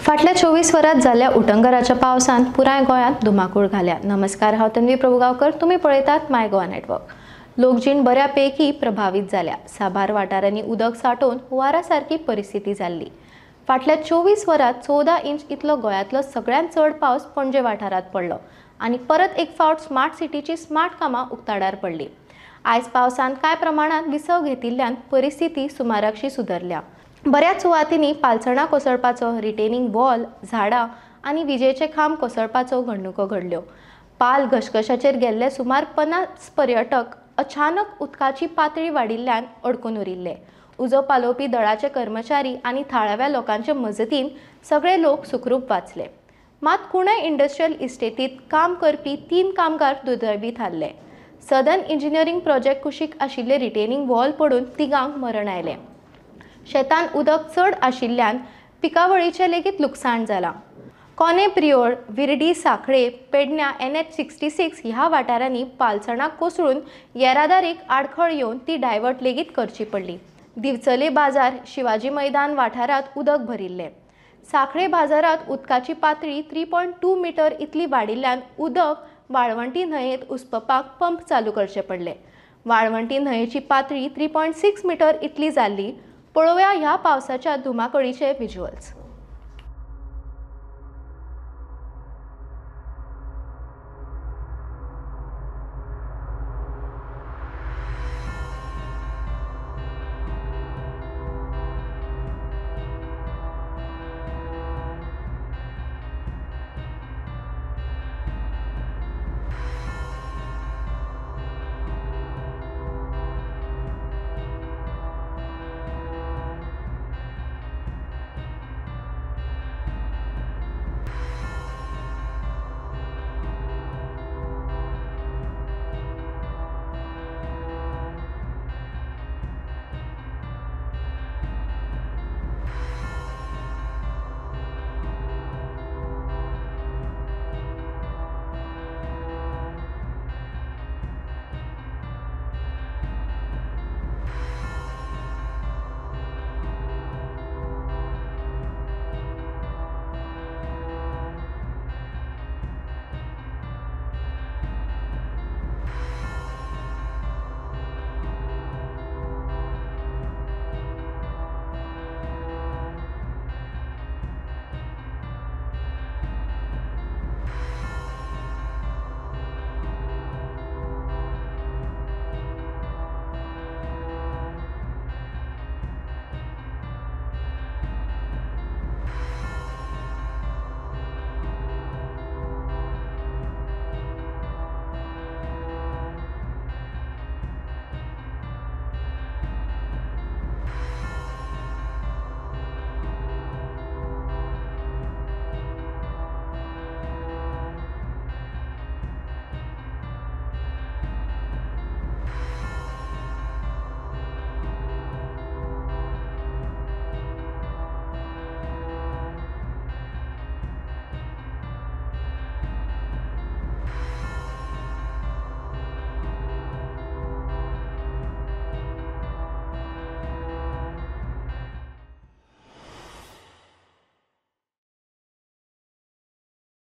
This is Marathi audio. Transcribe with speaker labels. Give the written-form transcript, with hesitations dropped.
Speaker 1: फाटल्या 24 वरात जाल्ल्या उटंगराच्या पावसान पुराय गोंयांत धुमाकूळ घाल्या। नमस्कार, हांव तन्वी प्रभुगांवकर। तुम्ही पळयतात माय गोवा नेटवर्क। लोकजीण बऱ्यापैकी प्रभावित जाल्या। साबार वाठारांनी उदक सांठोवन हुंवारा सारकी परिस्थिती जाल्ली। फाटल्या 24 वरात 14 इंच इतलो गोंयांतलो सगळ्यांत चड पावस पणजे वाठारांत पडलो आनी परत एक फावट स्मार्ट सिटीची स्मार्ट कामां उक्ताडार पडली। आयज पावसान कांय प्रमाणात विसव घेतिल्ल्यान परिस्थिती सुमाराकशी सुदरल्या। बऱ्याच सुवातींनी पालसणां कोसळपाचो, रिटेनिंग वॉल, झाडां आनी विजेचे खांब कोसळपाचो घडणुको घडल्यो। पाल घसघशाचेर गेल्ले सुमार 50 पर्यटक अचानक उदकाची पातळी वाडिल्ल्यान अडकून उरिल्ले। उजो पालोवपी दळाचे कर्मचारी आनी थळाव्या लोकांचे मजतीन सगळे लोक सुखरूप वाचले। मात कुणय इंडस्ट्रियल इस्टेटीत काम करपी 3 कामगार दुर्दैवी थारले। सदन इंजिनियरिंग प्रोजेक्ट कुशीक आशिल्ले रिटेनिंग वॉल पडून तिगांक मरण आयलें। शेतान उदक चड आशिल्ल्यान पिकावळीचें लेगीत लुकसाण जालां। कोने प्रियोळ, विर्डी, सांखळे, पेडण्यां NH-66 ह्या वाठारांनी पालसणां कोसळून येरादारीक आडखळ येवन ती डायवर्ट लेगीत करची पडली। दिवचले बाजार, शिवाजी मैदान वाठारांत उदक भरिल्लें। सांखळे बाजारांत उदकाची पातळी 3.2 मीटर इतली वाडिल्ल्यान उदक वाळवंटी न्हंयेंत उसपपाक पंप चालू करचे पडले। वाळवंटी न्हंयेची पातळी 3.6 मीटर इतली जाल्ली। पळोवया ह्या पावसाच्या धुमाकळीचे विज्युअल्स।